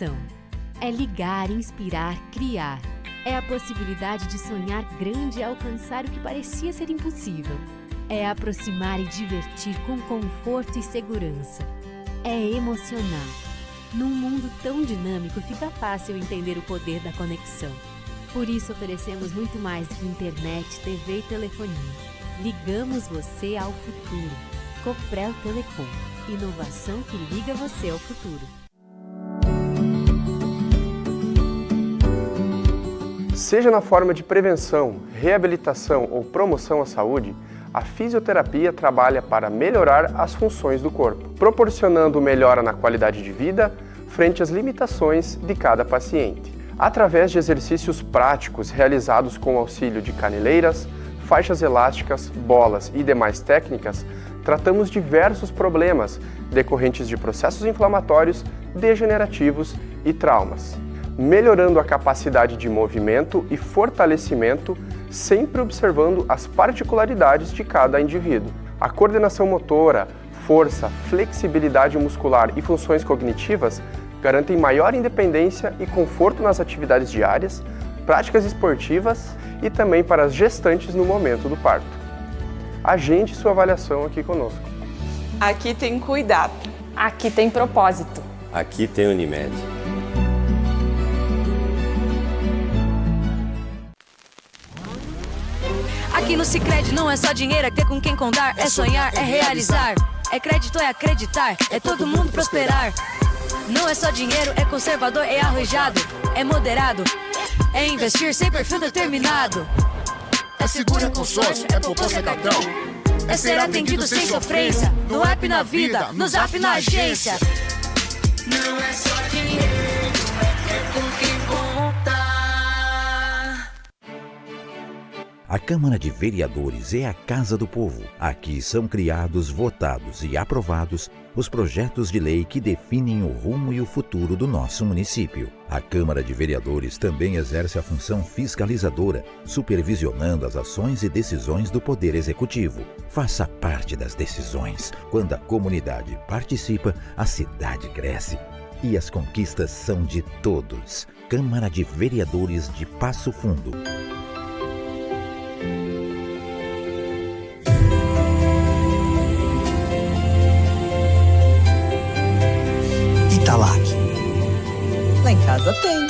inovação. É ligar, inspirar, criar. É a possibilidade de sonhar grande e alcançar o que parecia ser impossível. É aproximar e divertir com conforto e segurança. É emocionar. Num mundo tão dinâmico, fica fácil entender o poder da conexão. Por isso oferecemos muito mais que internet, TV e telefonia. Ligamos você ao futuro. Coprel Telecom. Inovação que liga você ao futuro. Seja na forma de prevenção, reabilitação ou promoção à saúde, a fisioterapia trabalha para melhorar as funções do corpo, proporcionando melhora na qualidade de vida frente às limitações de cada paciente. Através de exercícios práticos realizados com o auxílio de caneleiras, faixas elásticas, bolas e demais técnicas, tratamos diversos problemas decorrentes de processos inflamatórios, degenerativos e traumas, melhorando a capacidade de movimento e fortalecimento, sempre observando as particularidades de cada indivíduo. A coordenação motora, força, flexibilidade muscular e funções cognitivas garantem maior independência e conforto nas atividades diárias, práticas esportivas e também para as gestantes no momento do parto. Agende sua avaliação aqui conosco. Aqui tem cuidado. Aqui tem propósito. Aqui tem Unimed. Aqui no Sicredi não é só dinheiro, é ter com quem contar, é sonhar, é realizar. É crédito, é acreditar, é todo mundo prosperar. Não é só dinheiro, é conservador, é arrojado, é moderado, é investir sem perfil determinado. É seguro, é consórcio, é poupança, é cartão. É ser atendido sem sofrência, no app na vida, no zap na agência. Não é só dinheiro, é com quem contar. A Câmara de Vereadores é a Casa do Povo. Aqui são criados, votados e aprovados os projetos de lei que definem o rumo e o futuro do nosso município. A Câmara de Vereadores também exerce a função fiscalizadora, supervisionando as ações e decisões do Poder Executivo. Faça parte das decisões. Quando a comunidade participa, a cidade cresce. E as conquistas são de todos. Câmara de Vereadores de Passo Fundo. Italac. Lá em casa tem.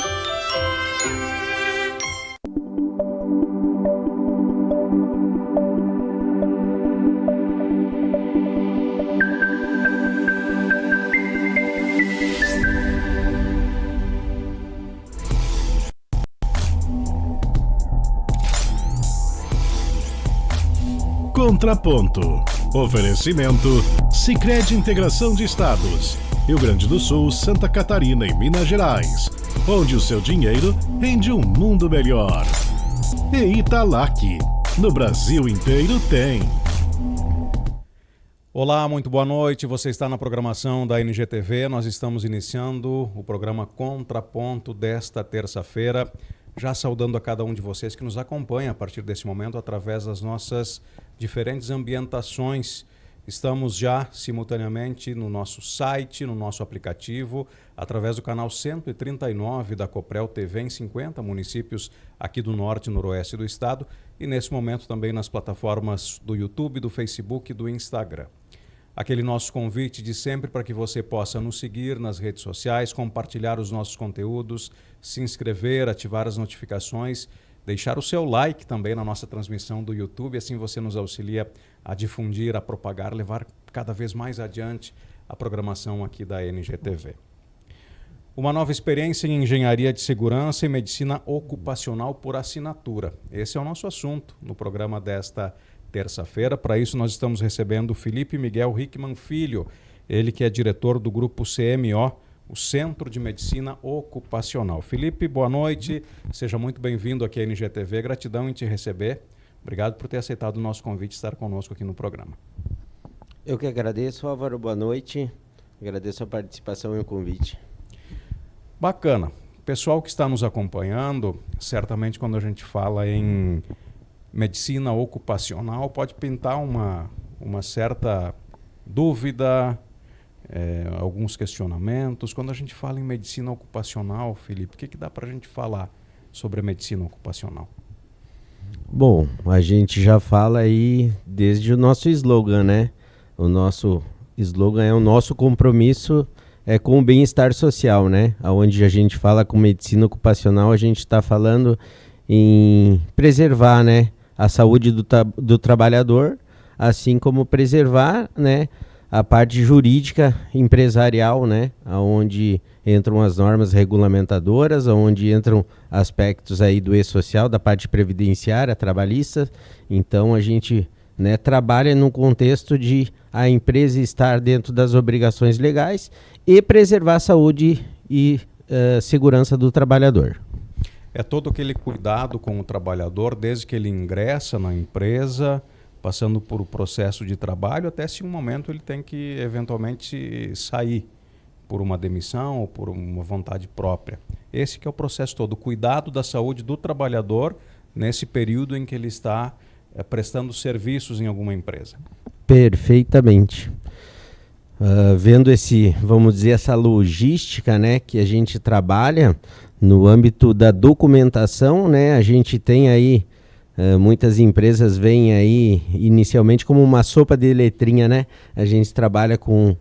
Contraponto. Oferecimento Sicredi Integração de Estados. Rio Grande do Sul, Santa Catarina e Minas Gerais, onde o seu dinheiro rende um mundo melhor. E Italac, no Brasil inteiro tem. Olá, muito boa noite. Você está na programação da NGTV. Nós estamos iniciando o programa Contraponto desta terça-feira. Já saudando a cada um de vocês que nos acompanha a partir desse momento através das nossas diferentes ambientações. Estamos já simultaneamente no nosso site, no nosso aplicativo, através do canal 139 da Coprel TV em 50 municípios aqui do norte e noroeste do estado e nesse momento também nas plataformas do YouTube, do Facebook e do Instagram. Aquele nosso convite de sempre para que você possa nos seguir nas redes sociais, compartilhar os nossos conteúdos, se inscrever, ativar as notificações, deixar o seu like também na nossa transmissão do YouTube, assim você nos auxilia a difundir, a propagar, levar cada vez mais adiante a programação aqui da NGTV. Uma nova experiência em engenharia de segurança e medicina ocupacional por assinatura. Esse é o nosso assunto no programa desta terça-feira. Para isso nós estamos recebendo o Felipe Miguel Hickman Filho, ele que é diretor do grupo CMO, o Centro de Medicina Ocupacional. Felipe, boa noite, seja muito bem-vindo aqui à NGTV, gratidão em te receber, obrigado por ter aceitado o nosso convite e estar conosco aqui no programa. Eu que agradeço, Álvaro, boa noite, agradeço a participação e o convite. Bacana, pessoal que está nos acompanhando, certamente quando a gente fala em medicina ocupacional, pode pintar uma certa dúvida, alguns questionamentos. Quando a gente fala em medicina ocupacional, Felipe, o que dá para a gente falar sobre a medicina ocupacional? Bom, a gente já fala aí desde o nosso slogan, né? O nosso slogan é o nosso compromisso com o bem-estar social, né? Onde a gente fala com medicina ocupacional, a gente está falando em preservar, né, a saúde do trabalhador, assim como preservar, né, a parte jurídica empresarial, né, onde entram as normas regulamentadoras, onde entram aspectos aí do e-social, da parte previdenciária, trabalhista. Então a gente, né, trabalha no contexto de a empresa estar dentro das obrigações legais e preservar a saúde e segurança do trabalhador. É todo aquele cuidado com o trabalhador desde que ele ingressa na empresa, passando por o processo de trabalho, até se um momento ele tem que eventualmente sair por uma demissão ou por uma vontade própria. Esse que é o processo todo, o cuidado da saúde do trabalhador nesse período em que ele está prestando serviços em alguma empresa. Perfeitamente. Vendo vamos dizer, essa logística, né, que a gente trabalha no âmbito da documentação, né, a gente tem aí, muitas empresas veem aí inicialmente como uma sopa de letrinha, né, a gente trabalha com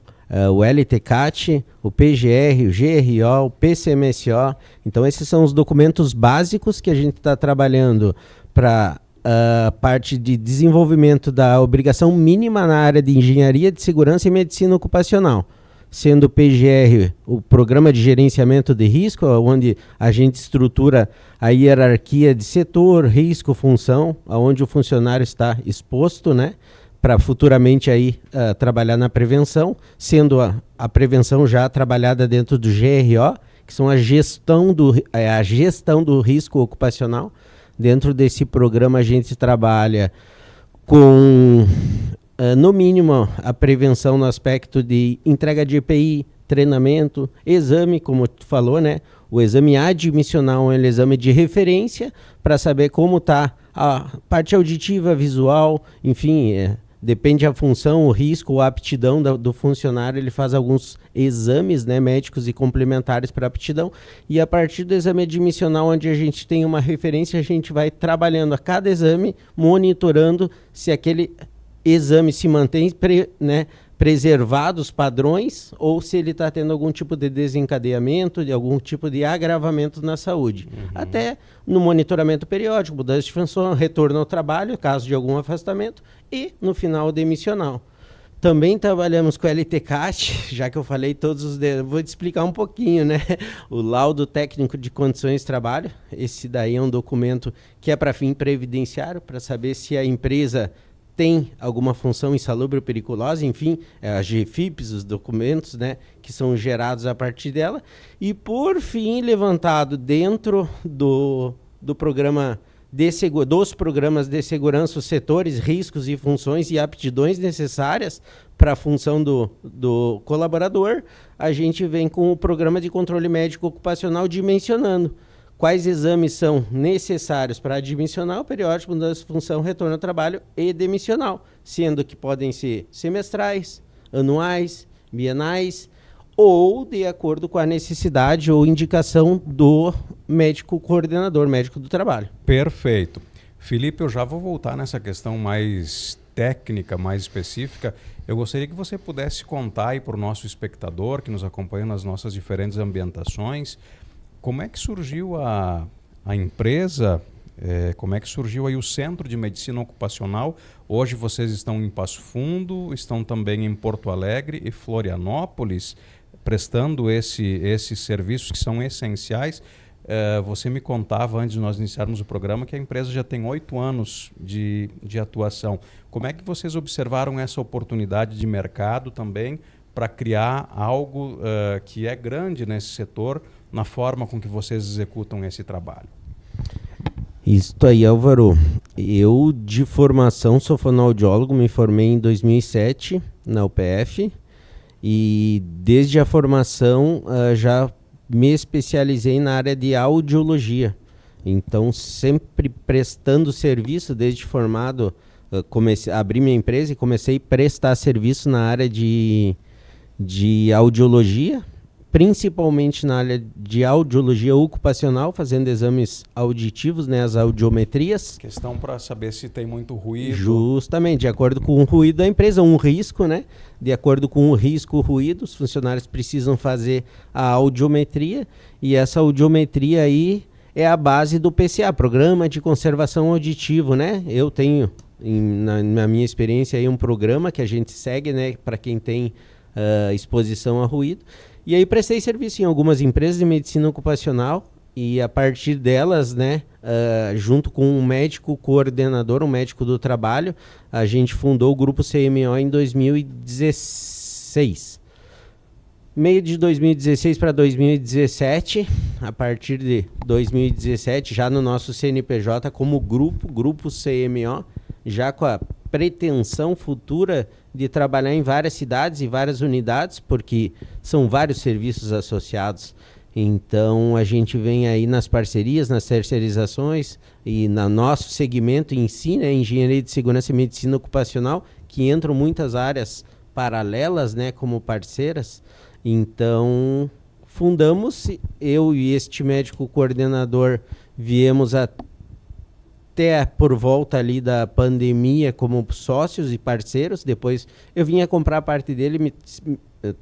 o LTCAT, o PGR, o GRO, o PCMSO, então esses são os documentos básicos que a gente está trabalhando para a parte de desenvolvimento da obrigação mínima na área de engenharia de segurança e medicina ocupacional, sendo o PGR o Programa de Gerenciamento de Risco, onde a gente estrutura a hierarquia de setor, risco, função, onde o funcionário está exposto, né, para futuramente aí trabalhar na prevenção, sendo a prevenção já trabalhada dentro do GRO, que são a gestão do risco ocupacional. Dentro desse programa a gente trabalha com, no mínimo, a prevenção no aspecto de entrega de EPI, treinamento, exame, como tu falou, né? O exame admissional é um exame de referência para saber como está a parte auditiva, visual, enfim, depende da função, o risco, a aptidão do funcionário, ele faz alguns exames, né, médicos e complementares para aptidão, e a partir do exame admissional, onde a gente tem uma referência, a gente vai trabalhando a cada exame, monitorando se aquele exame se mantém, preservados padrões, ou se ele está tendo algum tipo de desencadeamento, de algum tipo de agravamento na saúde. Até no monitoramento periódico, mudança de função, retorno ao trabalho, caso de algum afastamento, e no final o demissional. Também trabalhamos com o LTCAT, já que eu falei todos os... Vou te explicar um pouquinho, né? O laudo técnico de condições de trabalho, esse daí é um documento que é para fim previdenciário, para saber se a empresa tem alguma função insalubre ou periculosa, enfim, as GFIPs, os documentos, né, que são gerados a partir dela. E, por fim, levantado dentro do programa dos programas de segurança, os setores, riscos e funções e aptidões necessárias para a função do colaborador, a gente vem com o programa de controle médico ocupacional dimensionando quais exames são necessários para admissional, periódico, mudança de função, retorno ao trabalho e demissional, sendo que podem ser semestrais, anuais, bienais, ou de acordo com a necessidade ou indicação do médico coordenador, médico do trabalho. Perfeito. Felipe, eu já vou voltar nessa questão mais técnica, mais específica. Eu gostaria que você pudesse contar aí para o nosso espectador que nos acompanha nas nossas diferentes ambientações, como é que surgiu a empresa, como é que surgiu aí o Centro de Medicina Ocupacional? Hoje vocês estão em Passo Fundo, estão também em Porto Alegre e Florianópolis, prestando esses serviços que são essenciais. Você me contava, antes de nós iniciarmos o programa, que a empresa já tem 8 anos de atuação. Como é que vocês observaram essa oportunidade de mercado também para criar algo que é grande nesse setor, na forma com que vocês executam esse trabalho? Isso aí, Álvaro. Eu, de formação, sou fonoaudiólogo, me formei em 2007 na UPF e desde a formação já me especializei na área de audiologia. Então, sempre prestando serviço, desde formado, abri minha empresa e comecei a prestar serviço na área de de audiologia, principalmente na área de audiologia ocupacional, fazendo exames auditivos, né, as audiometrias. Questão para saber se tem muito ruído. Justamente, de acordo com o ruído da empresa, um risco, né? De acordo com o risco, o ruído, os funcionários precisam fazer a audiometria, e essa audiometria aí é a base do PCA, Programa de Conservação Auditivo, né? Eu tenho, na minha experiência, aí um programa que a gente segue, né, para quem tem exposição a ruído. E aí prestei serviço em algumas empresas de medicina ocupacional, e a partir delas, né, junto com um médico coordenador, um médico do trabalho, a gente fundou o Grupo CMO em 2016. Meio de 2016 para 2017, a partir de 2017, já no nosso CNPJ como Grupo CMO, já com a pretensão futura de trabalhar em várias cidades e várias unidades, porque são vários serviços associados. Então a gente vem aí nas parcerias, nas terceirizações e no nosso segmento em si, né, Engenharia de Segurança e Medicina Ocupacional, que entram muitas áreas paralelas, né, como parceiras. Então fundamos, eu e este médico coordenador viemos até por volta ali da pandemia como sócios e parceiros. Depois eu vim a comprar a parte dele, me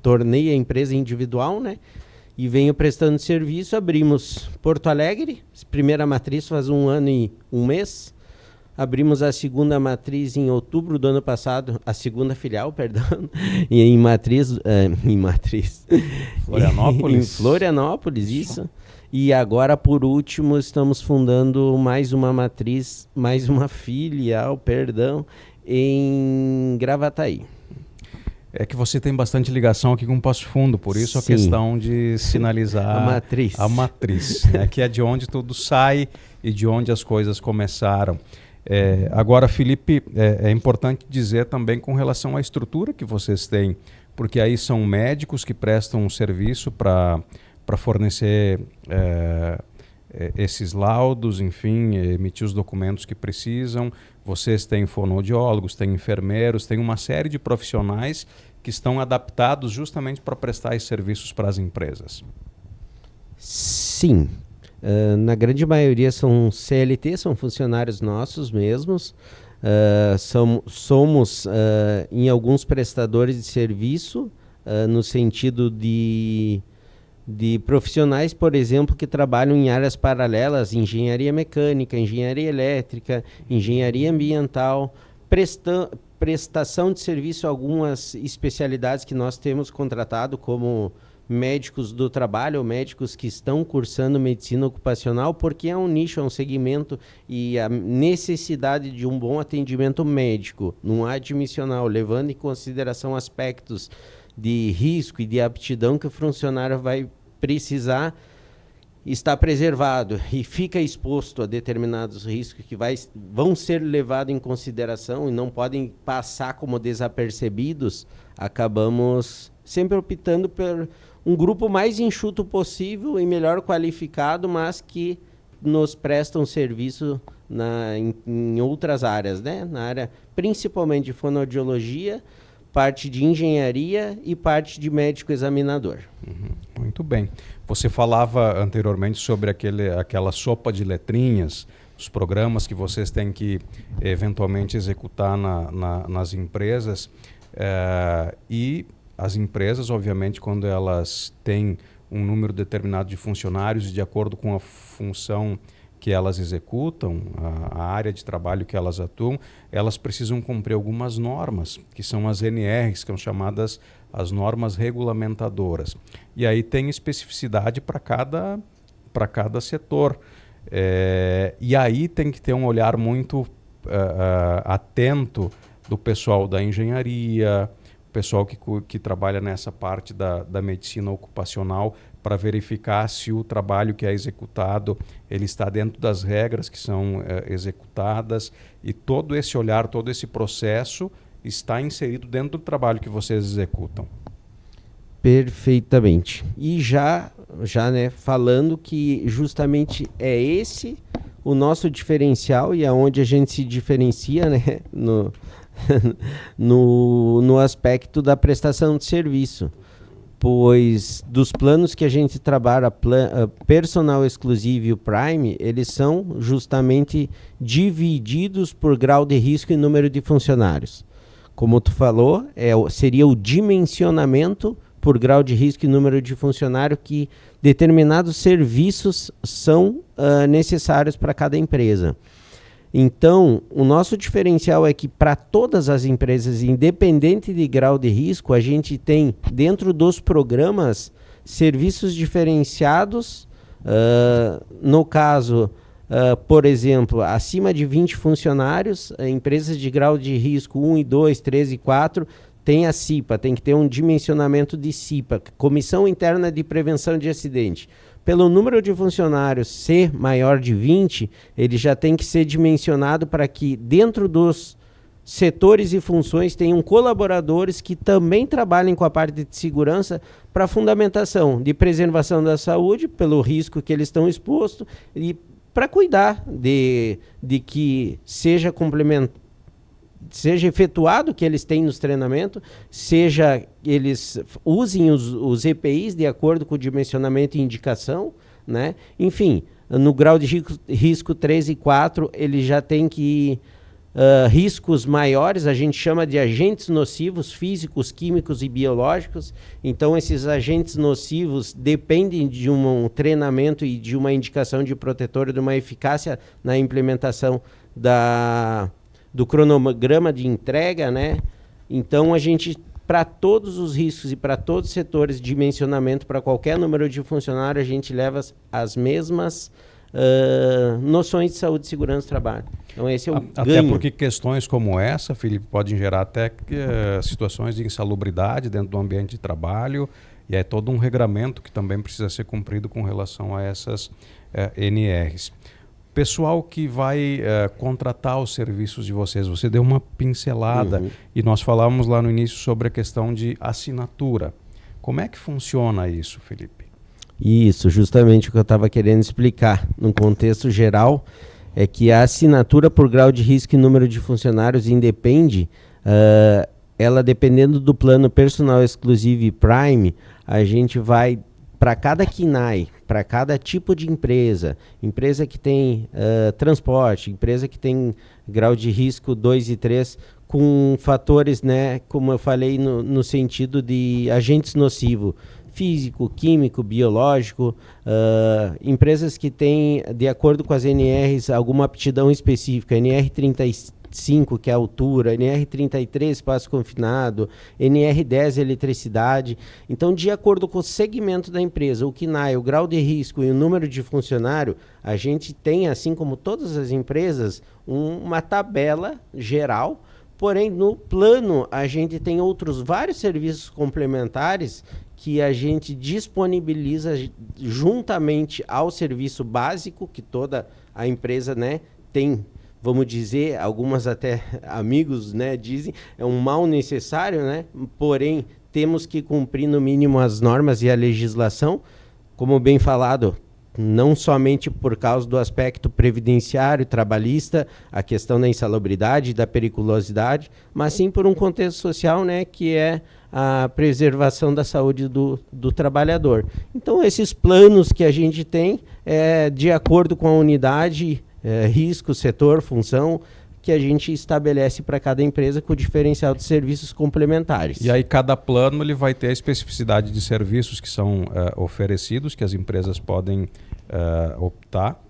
tornei a empresa individual, né? E venho prestando serviço. Abrimos Porto Alegre, primeira matriz faz 1 ano e 1 mês. Abrimos a segunda matriz em outubro do ano passado, a segunda filial, perdão, e em matriz. Florianópolis? Em Florianópolis, isso. E agora, por último, estamos fundando mais uma matriz, mais uma filial, perdão, em Gravataí. É que você tem bastante ligação aqui com Passo Fundo, por isso a questão de sinalizar a matriz, né, que é de onde tudo sai e de onde as coisas começaram. Agora, Felipe, é importante dizer também com relação à estrutura que vocês têm, porque aí são médicos que prestam um serviço para fornecer esses laudos, enfim, emitir os documentos que precisam. Vocês têm fonoaudiólogos, têm enfermeiros, têm uma série de profissionais que estão adaptados justamente para prestar esses serviços para as empresas. Sim. Na grande maioria são CLT, são funcionários nossos mesmos. Somos em alguns prestadores de serviço, no sentido de profissionais, por exemplo, que trabalham em áreas paralelas, engenharia mecânica, engenharia elétrica, engenharia ambiental, prestação de serviço a algumas especialidades que nós temos contratado, como médicos do trabalho, ou médicos que estão cursando medicina ocupacional, porque é um nicho, é um segmento, e a necessidade de um bom atendimento médico, num admissional, levando em consideração aspectos de risco e de aptidão que o funcionário vai precisar, está preservado e fica exposto a determinados riscos que vão ser levados em consideração e não podem passar como desapercebidos. Acabamos sempre optando por um grupo mais enxuto possível e melhor qualificado, mas que nos prestam serviço em outras áreas, né? Na área principalmente de fonoaudiologia, parte de engenharia e parte de médico examinador. Muito bem. Você falava anteriormente sobre aquela sopa de letrinhas, os programas que vocês têm que eventualmente executar nas empresas. E as empresas, obviamente, quando elas têm um número determinado de funcionários, de acordo com a função que elas executam, a área de trabalho que elas atuam, elas precisam cumprir algumas normas, que são as NRs, que são chamadas as normas regulamentadoras. E aí tem especificidade para cada setor. E aí tem que ter um olhar muito atento do pessoal da engenharia, pessoal que trabalha nessa parte da medicina ocupacional, para verificar se o trabalho que é executado ele está dentro das regras que são executadas, e todo esse olhar, todo esse processo está inserido dentro do trabalho que vocês executam. Perfeitamente. E já né, falando que justamente é esse o nosso diferencial e aonde a gente se diferencia, né, no aspecto da prestação de serviço. pois dos planos que a gente trabalha, personal exclusivo e o Prime, eles são justamente divididos por grau de risco e número de funcionários. Como tu falou, seria o dimensionamento por grau de risco e número de funcionário que determinados serviços são necessários para cada empresa. Então, o nosso diferencial é que para todas as empresas, independente de grau de risco, a gente tem dentro dos programas serviços diferenciados. No caso, por exemplo, acima de 20 funcionários, empresas de grau de risco 1 e 2, 3 e 4, tem a CIPA, tem que ter um dimensionamento de CIPA, Comissão Interna de Prevenção de Acidente. Pelo número de funcionários ser maior de 20, ele já tem que ser dimensionado para que dentro dos setores e funções tenham colaboradores que também trabalhem com a parte de segurança para fundamentação de preservação da saúde, pelo risco que eles estão expostos, e para cuidar de que seja efetuado o que eles têm nos treinamentos, seja eles usem os EPIs de acordo com o dimensionamento e indicação, né? Enfim, no grau de risco 3 e 4, ele já tem que riscos maiores, a gente chama de agentes nocivos físicos, químicos e biológicos. Então, esses agentes nocivos dependem de um treinamento e de uma indicação de protetor, de uma eficácia na implementação do cronograma de entrega, né? Então, a gente, para todos os riscos e para todos os setores de dimensionamento, para qualquer número de funcionário, a gente leva as mesmas noções de saúde e segurança do trabalho. Então, esse é o ganho. Até porque questões como essa, Felipe, podem gerar até situações de insalubridade dentro do ambiente de trabalho, e é todo um regramento que também precisa ser cumprido com relação a essas NRs. Pessoal que vai contratar os serviços de vocês, você deu uma pincelada e nós falamos lá no início sobre a questão de assinatura. Como é que funciona isso, Felipe? Isso, justamente o que eu estava querendo explicar. No contexto geral, é que a assinatura por grau de risco e número de funcionários independe, ela dependendo do plano personal exclusivo e Prime, a gente vai para cada KINAI, para cada tipo de empresa que tem transporte, empresa que tem grau de risco 2 e 3, com fatores, né, como eu falei, no sentido de agentes nocivos, físico, químico, biológico, empresas que têm, de acordo com as NRs, alguma aptidão específica, NR35, que é a altura, NR33, espaço confinado, NR10, eletricidade. Então, de acordo com o segmento da empresa, o KINAI, o grau de risco e o número de funcionário, a gente tem, assim como todas as empresas, uma tabela geral. Porém, no plano, a gente tem outros vários serviços complementares que a gente disponibiliza juntamente ao serviço básico que toda a empresa, né, tem. Vamos dizer, algumas até amigos, né, dizem, é um mal necessário, né? Porém, temos que cumprir no mínimo as normas e a legislação, como bem falado, não somente por causa do aspecto previdenciário, trabalhista, a questão da insalubridade, da periculosidade, mas sim por um contexto social, né, que é a preservação da saúde do trabalhador. Então, esses planos que a gente tem, de acordo com a unidade, risco, setor, função, que a gente estabelece para cada empresa com o diferencial de serviços complementares. E aí cada plano ele vai ter a especificidade de serviços que são oferecidos, que as empresas podem optar.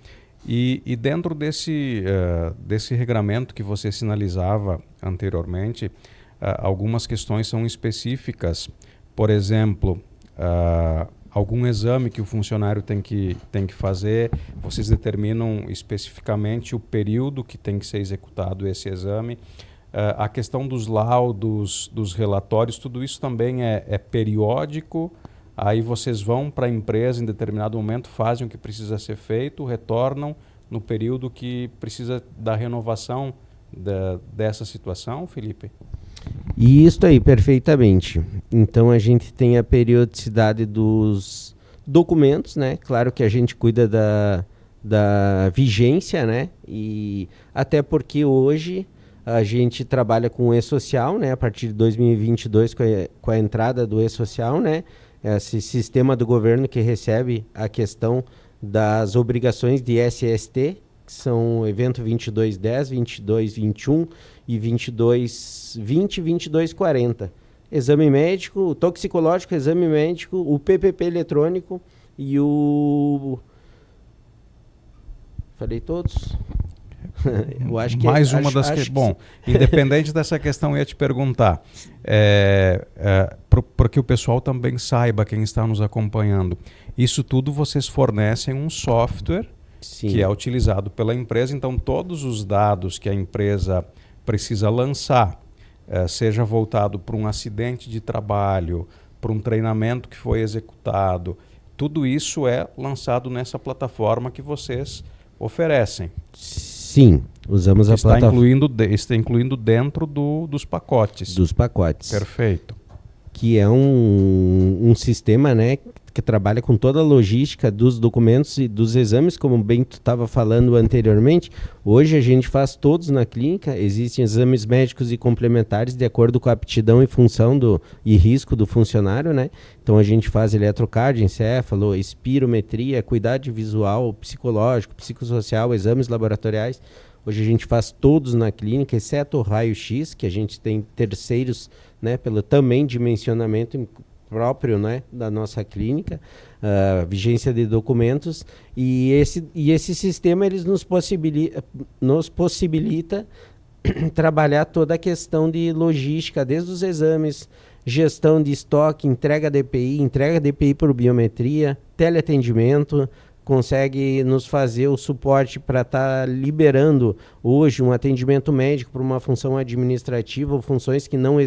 E dentro desse regramento que você sinalizava anteriormente, algumas questões são específicas. Por exemplo, algum exame que o funcionário tem que fazer, vocês determinam especificamente o período que tem que ser executado esse exame. A questão dos laudos, dos relatórios, tudo isso também é periódico. Aí vocês vão para a empresa em determinado momento, fazem o que precisa ser feito, retornam no período que precisa da renovação dessa situação, Felipe? Isso aí, perfeitamente. Então a gente tem a periodicidade dos documentos, né? Claro que a gente cuida da vigência, né? E até porque hoje a gente trabalha com o e-social, né? A partir de 2022 com a entrada do e-social, né? esse sistema do governo que recebe a questão das obrigações de SST, que são o evento 2210, 2221 e 2220 e 2240. Exame médico, toxicológico, exame médico, o PPP eletrônico e o... Falei todos? Eu acho que mais uma das que... Bom, independente dessa questão, eu ia te perguntar, para que o pessoal também saiba, quem está nos acompanhando, isso tudo vocês fornecem um software que é utilizado pela empresa, então todos os dados que a empresa precisa lançar, seja voltado para um acidente de trabalho, para um treinamento que foi executado, tudo isso é lançado nessa plataforma que vocês oferecem. Sim, usamos a plataforma. Está incluindo dentro dos pacotes. Dos pacotes. Perfeito. Que é um sistema, né, que trabalha com toda a logística dos documentos e dos exames, como bem tu estava falando anteriormente. Hoje a gente faz todos na clínica, existem exames médicos e complementares de acordo com a aptidão e função e risco do funcionário, né? Então a gente faz eletrocardiocéfalo, espirometria, cuidado visual, psicológico, psicossocial, exames laboratoriais. Hoje a gente faz todos na clínica, exceto o raio-x, que a gente tem terceiros, né, pelo também dimensionamento próprio, né, da nossa clínica, vigência de documentos, e esse sistema eles nos possibilita trabalhar toda a questão de logística, desde os exames, gestão de estoque, entrega DPI por biometria, teleatendimento, consegue nos fazer o suporte para estar liberando hoje um atendimento médico para uma função administrativa ou funções que não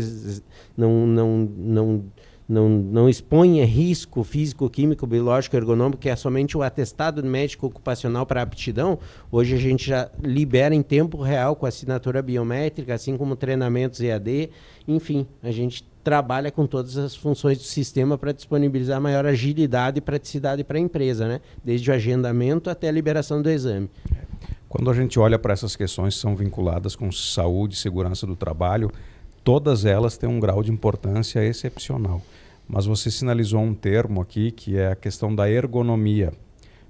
expõe risco físico, químico, biológico, ergonômico, que é somente o atestado médico ocupacional para aptidão. Hoje a gente já libera em tempo real com assinatura biométrica, assim como treinamentos EAD. Enfim, a gente trabalha com todas as funções do sistema para disponibilizar maior agilidade e praticidade para a empresa, né? Desde o agendamento até a liberação do exame. Quando a gente olha para essas questões que são vinculadas com saúde e segurança do trabalho, todas elas têm um grau de importância excepcional. Mas você sinalizou um termo aqui que é a questão da ergonomia.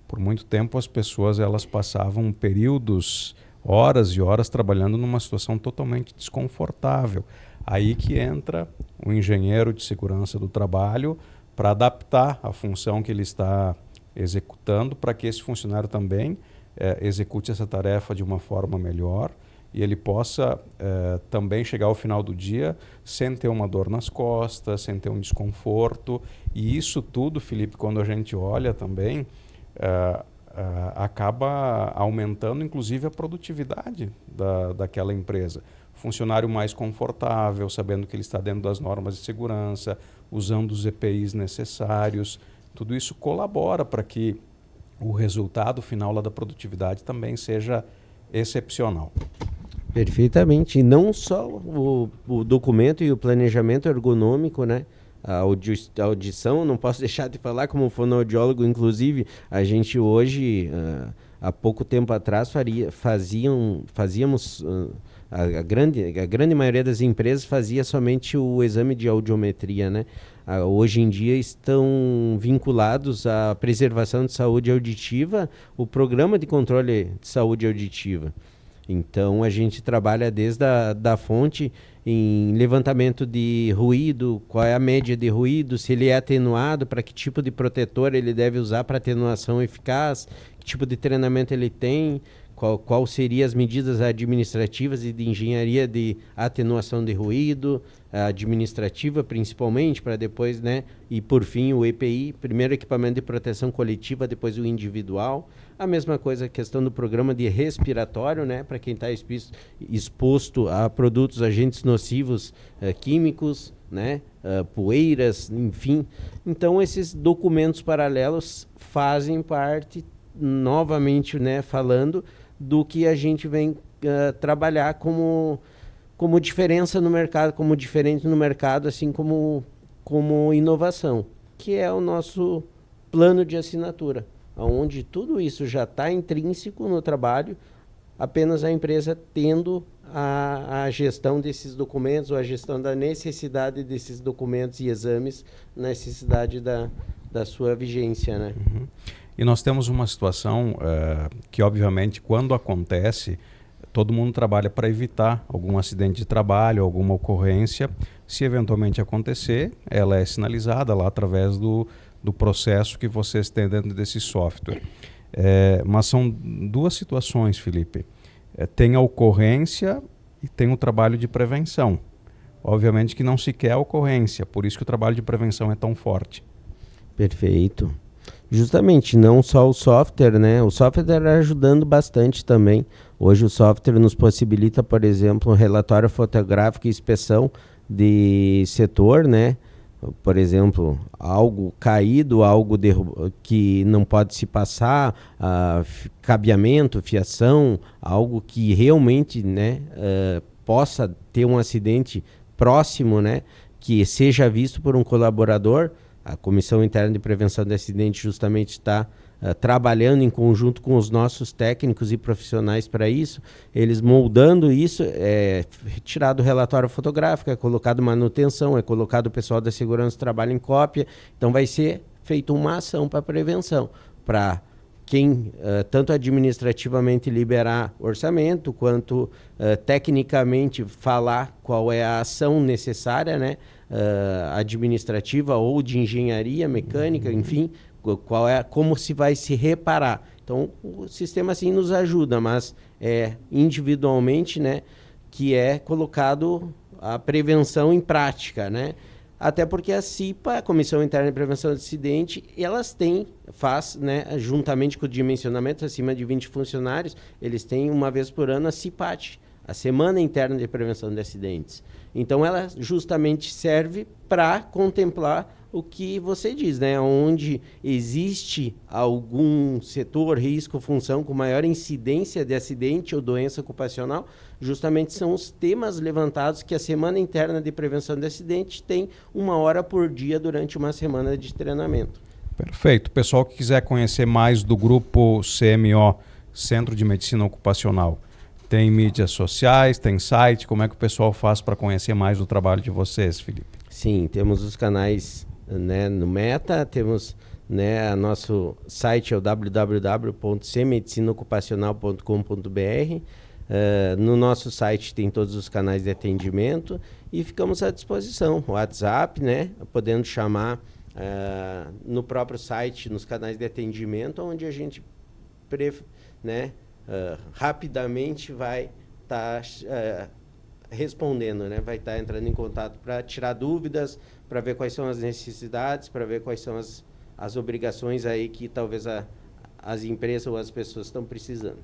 Por muito tempo as pessoas elas passavam períodos, horas e horas trabalhando numa situação totalmente desconfortável. Aí que entra o engenheiro de segurança do trabalho para adaptar a função que ele está executando para que esse funcionário também execute essa tarefa de uma forma melhor e ele possa também chegar ao final do dia sem ter uma dor nas costas, sem ter um desconforto. E isso tudo, Felipe, quando a gente olha também, acaba aumentando inclusive a produtividade daquela empresa. Funcionário mais confortável, sabendo que ele está dentro das normas de segurança, usando os EPIs necessários. Tudo isso colabora para que o resultado final lá da produtividade também seja excepcional. Perfeitamente. E não só o documento e o planejamento ergonômico, né? A audição, não posso deixar de falar como fonoaudiólogo, inclusive, a gente hoje, há pouco tempo atrás, fazíamos... A grande maioria das empresas fazia somente o exame de audiometria, né? Hoje em dia estão vinculados à preservação de saúde auditiva, o programa de controle de saúde auditiva. Então a gente trabalha desde a fonte em levantamento de ruído, qual é a média de ruído, se ele é atenuado, para que tipo de protetor ele deve usar para atenuação eficaz, que tipo de treinamento ele tem, qual seriam as medidas administrativas e de engenharia de atenuação de ruído, administrativa principalmente, para depois, né, e por fim o EPI, primeiro equipamento de proteção coletiva, depois o individual. A mesma coisa, a questão do programa de respiratório, né, para quem está exposto a produtos, agentes nocivos químicos, né, poeiras, enfim. Então esses documentos paralelos fazem parte, novamente, né, falando do que a gente vem trabalhar como diferença no mercado, como diferente no mercado, assim como inovação, que é o nosso plano de assinatura, onde tudo isso já está intrínseco no trabalho, apenas a empresa tendo a gestão desses documentos, ou a gestão da necessidade desses documentos e exames, necessidade da sua vigência, né? Uhum. E nós temos uma situação que, obviamente, quando acontece, todo mundo trabalha para evitar algum acidente de trabalho, alguma ocorrência. Se eventualmente acontecer, ela é sinalizada lá através do processo que vocês têm dentro desse software. Mas são duas situações, Felipe. Tem a ocorrência e tem o trabalho de prevenção. Obviamente que não se quer a ocorrência, por isso que o trabalho de prevenção é tão forte. Perfeito. Justamente, não só o software, né? O software está ajudando bastante também. Hoje o software nos possibilita, por exemplo, um relatório fotográfico e inspeção de setor, né? Por exemplo, algo caído, algo que não pode se passar, cabeamento, fiação, algo que realmente, né, possa ter um acidente próximo, né, que seja visto por um colaborador. A Comissão Interna de Prevenção de Acidentes justamente está trabalhando em conjunto com os nossos técnicos e profissionais para isso, eles moldando isso, retirado o relatório fotográfico, é colocado manutenção, é colocado o pessoal da segurança do trabalho em cópia, então vai ser feita uma ação para prevenção, para quem tanto administrativamente liberar orçamento, quanto tecnicamente falar qual é a ação necessária, né, administrativa ou de engenharia mecânica, enfim, como se vai se reparar. Então, o sistema assim nos ajuda, mas individualmente, né, que é colocado a prevenção em prática, né? Até porque a CIPA, a Comissão Interna de Prevenção de Acidente, faz, né, juntamente com o dimensionamento acima de 20 funcionários, eles têm uma vez por ano a CIPAT, a Semana Interna de Prevenção de Acidentes. Então, ela justamente serve para contemplar o que você diz, né? Onde existe algum setor, risco, função com maior incidência de acidente ou doença ocupacional, justamente são os temas levantados que a Semana Interna de Prevenção de Acidentes tem 1 hora por dia durante uma semana de treinamento. Perfeito. Pessoal que quiser conhecer mais do grupo CMO, Centro de Medicina Ocupacional, tem mídias sociais, tem site, como é que o pessoal faz para conhecer mais do trabalho de vocês, Felipe? Sim, temos os canais, né, no Meta, temos, né, nosso site é o www.cmedicinaocupacional.com.br. No nosso site tem todos os canais de atendimento e ficamos à disposição. WhatsApp, né, podendo chamar no próprio site, nos canais de atendimento, onde a gente rapidamente vai estar respondendo, né? Vai estar entrando em contato para tirar dúvidas, para ver quais são as necessidades, para ver quais são as obrigações aí que talvez as empresas ou as pessoas estão precisando.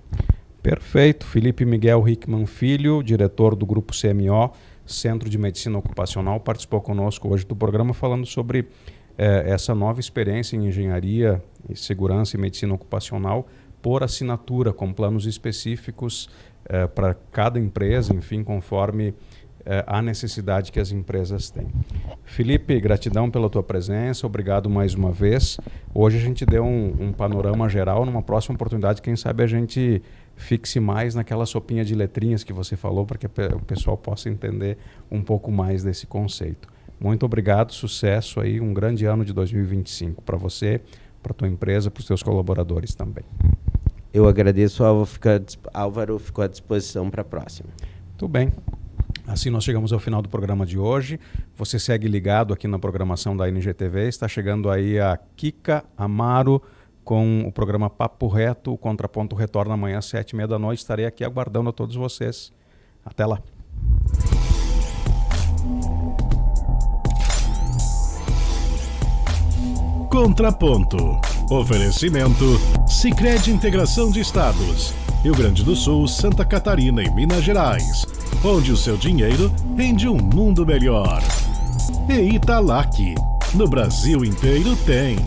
Perfeito. Felipe Miguel Hickman Filho, diretor do Grupo CMO, Centro de Medicina Ocupacional, participou conosco hoje do programa falando sobre essa nova experiência em engenharia, segurança e medicina ocupacional por assinatura, com planos específicos para cada empresa, enfim, conforme a necessidade que as empresas têm. Felipe, gratidão pela tua presença, obrigado mais uma vez. Hoje a gente deu um panorama geral, numa próxima oportunidade, quem sabe a gente fixe mais naquela sopinha de letrinhas que você falou, para que o pessoal possa entender um pouco mais desse conceito. Muito obrigado, sucesso aí, um grande ano de 2025 para você, para a tua empresa, para os teus colaboradores também. Eu agradeço, Álvaro, ficou à disposição para a próxima. Tudo bem. Assim nós chegamos ao final do programa de hoje. Você segue ligado aqui na programação da NGTV. Está chegando aí a Kika Amaro com o programa Papo Reto. O Contraponto retorna amanhã às 7h30 da noite. Estarei aqui aguardando a todos vocês. Até lá. Contraponto. Oferecimento Sicredi Integração de Estados. Rio Grande do Sul, Santa Catarina e Minas Gerais. Onde o seu dinheiro rende um mundo melhor. E Italac. No Brasil inteiro tem.